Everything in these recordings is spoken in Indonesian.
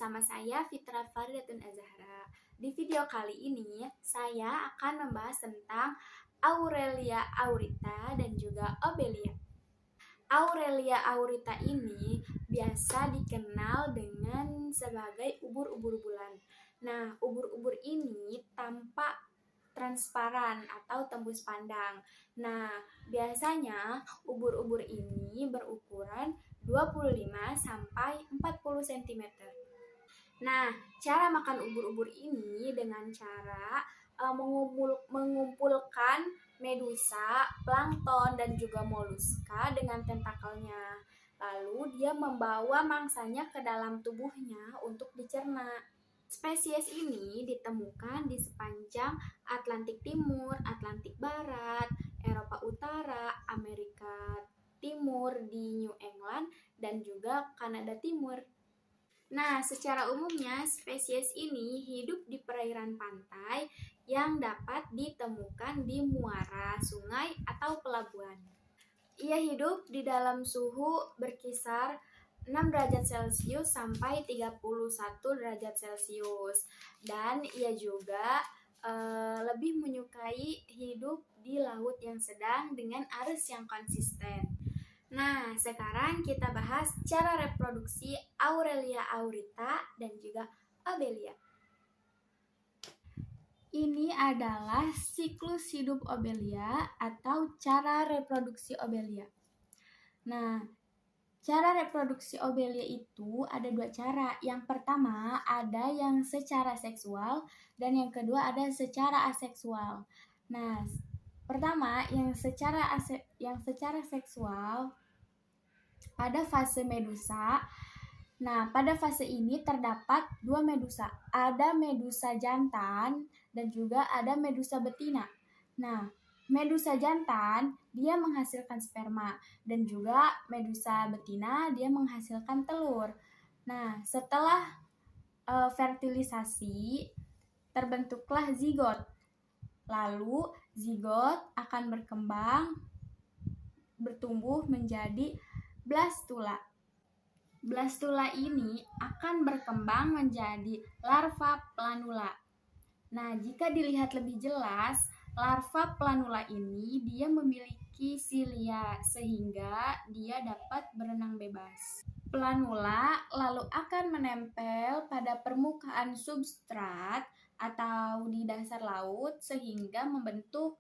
bersama saya Fitra Faridatun Azahra. Di video kali ini saya akan membahas tentang Aurelia aurita dan juga Obelia. Aurelia aurita ini biasa dikenal dengan sebagai ubur-ubur bulan. Nah, ubur-ubur ini tampak transparan atau tembus pandang. Nah, biasanya ubur-ubur ini berukuran 25 sampai 40 cm. Nah, cara makan ubur-ubur ini dengan cara mengumpulkan medusa, plankton, dan juga moluska dengan tentakelnya. Lalu dia membawa mangsanya ke dalam tubuhnya untuk dicerna. Spesies ini ditemukan di sepanjang Atlantik Timur, Atlantik Barat, Eropa Utara, Amerika Timur di New England, dan juga Kanada Timur. Nah, secara umumnya spesies ini hidup di perairan pantai yang dapat ditemukan di muara, sungai, atau pelabuhan. Ia hidup di dalam suhu berkisar 6 derajat Celcius sampai 31 derajat Celcius. Dan ia juga lebih menyukai hidup di laut yang sedang dengan arus yang konsisten. Nah, sekarang kita bahas cara reproduksi Aurelia aurita dan juga Obelia. Ini adalah siklus hidup Obelia atau cara reproduksi Obelia. Nah, cara reproduksi Obelia itu ada dua cara. Yang pertama ada yang secara seksual dan yang kedua ada secara aseksual. Nah, pertama yang secara seksual pada fase medusa. Nah, pada fase ini terdapat dua medusa. Ada medusa jantan dan juga ada medusa betina. Nah, medusa jantan dia menghasilkan sperma dan juga medusa betina dia menghasilkan telur. Nah, setelah fertilisasi terbentuklah zigot. Lalu zigot akan bertumbuh menjadi blastula. Blastula ini akan berkembang menjadi larva planula. Nah, jika dilihat lebih jelas, larva planula ini dia memiliki silia sehingga dia dapat berenang bebas. Planula lalu akan menempel pada permukaan substrat atau di dasar laut sehingga membentuk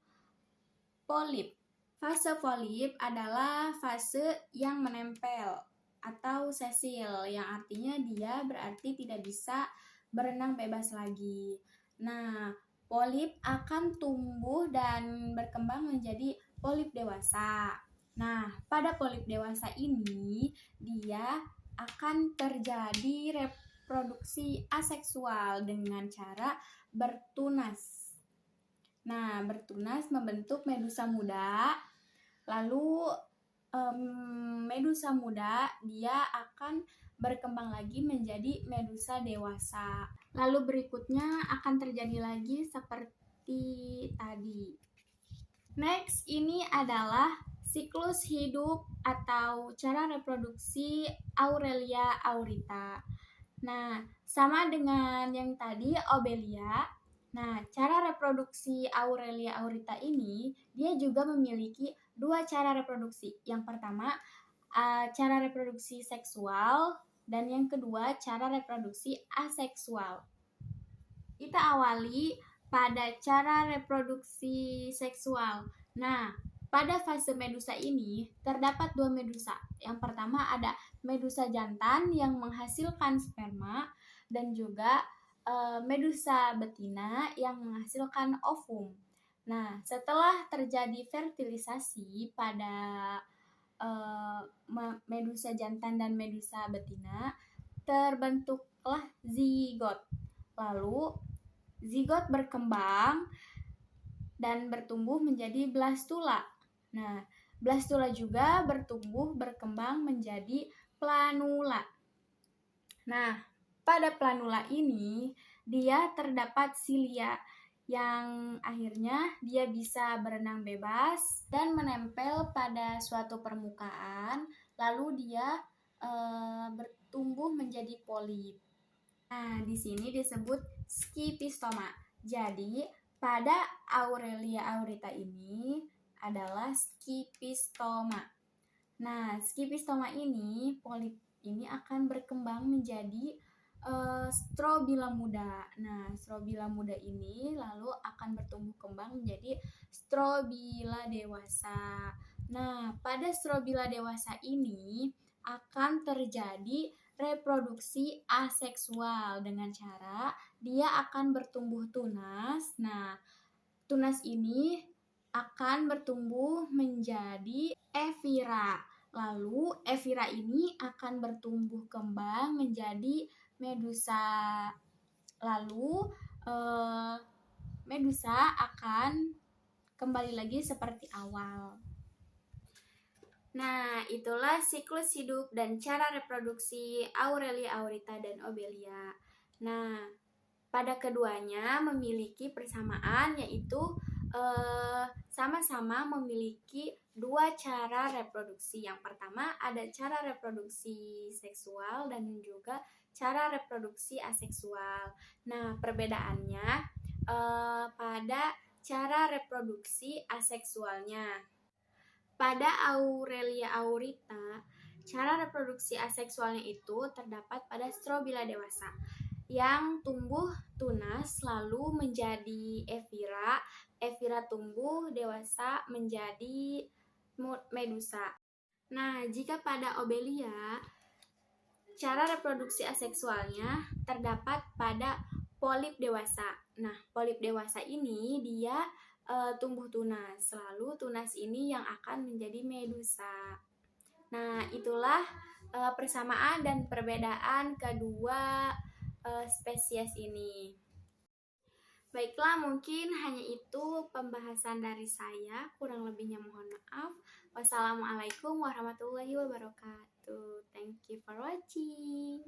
polip. Fase polip adalah fase yang menempel atau sesil, yang artinya dia berarti tidak bisa berenang bebas lagi. Nah, polip akan tumbuh dan berkembang menjadi polip dewasa. Nah, pada polip dewasa ini dia akan terjadi reproduksi aseksual dengan cara bertunas. Nah, bertunas membentuk medusa muda. Lalu medusa muda dia akan berkembang lagi menjadi medusa dewasa. Lalu berikutnya akan terjadi lagi seperti tadi. Next, ini adalah siklus hidup atau cara reproduksi Aurelia aurita. Nah, sama dengan yang tadi Obelia. Nah, cara reproduksi Aurelia aurita ini dia juga memiliki dua cara reproduksi. Yang pertama, cara reproduksi seksual dan yang kedua, cara reproduksi aseksual. Kita awali pada cara reproduksi seksual. Nah, pada fase medusa ini terdapat dua medusa. Yang pertama ada medusa jantan yang menghasilkan sperma dan juga medusa betina yang menghasilkan ovum. Nah, setelah terjadi fertilisasi pada medusa jantan dan medusa betina, terbentuklah zigot. Lalu zigot berkembang dan bertumbuh menjadi blastula. Nah, blastula juga berkembang menjadi planula. Nah, pada planula ini dia terdapat silia yang akhirnya dia bisa berenang bebas dan menempel pada suatu permukaan, lalu dia bertumbuh menjadi polip. Nah, di sini disebut skipistoma. Jadi, pada Aurelia aurita ini adalah skipistoma. Nah, skipistoma ini, polip ini akan berkembang menjadi strobila muda. Nah, strobila muda ini lalu akan bertumbuh kembang menjadi strobila dewasa. Nah, pada strobila dewasa ini akan terjadi reproduksi aseksual dengan cara dia akan bertumbuh tunas. Nah, tunas ini akan bertumbuh menjadi evira. Lalu evira ini akan bertumbuh kembang menjadi medusa. Lalu medusa akan kembali lagi seperti awal. Nah, itulah siklus hidup dan cara reproduksi Aurelia aurita dan Obelia. Nah, pada keduanya memiliki persamaan, yaitu sama-sama memiliki dua cara reproduksi. Yang pertama ada cara reproduksi seksual dan juga cara reproduksi aseksual. Nah, perbedaannya pada cara reproduksi aseksualnya. Pada Aurelia aurita, cara reproduksi aseksualnya itu terdapat pada strobila dewasa yang tumbuh tunas lalu menjadi evira, evira tumbuh dewasa menjadi medusa. Nah, jika pada Obelia, cara reproduksi aseksualnya terdapat pada polip dewasa. Nah, polip dewasa ini dia tumbuh tunas, lalu tunas ini yang akan menjadi medusa. Nah, itulah persamaan dan perbedaan kedua spesies ini. Baiklah, mungkin hanya itu pembahasan dari saya. Kurang lebihnya mohon maaf. Wassalamualaikum warahmatullahi wabarakatuh. Thank you for watching.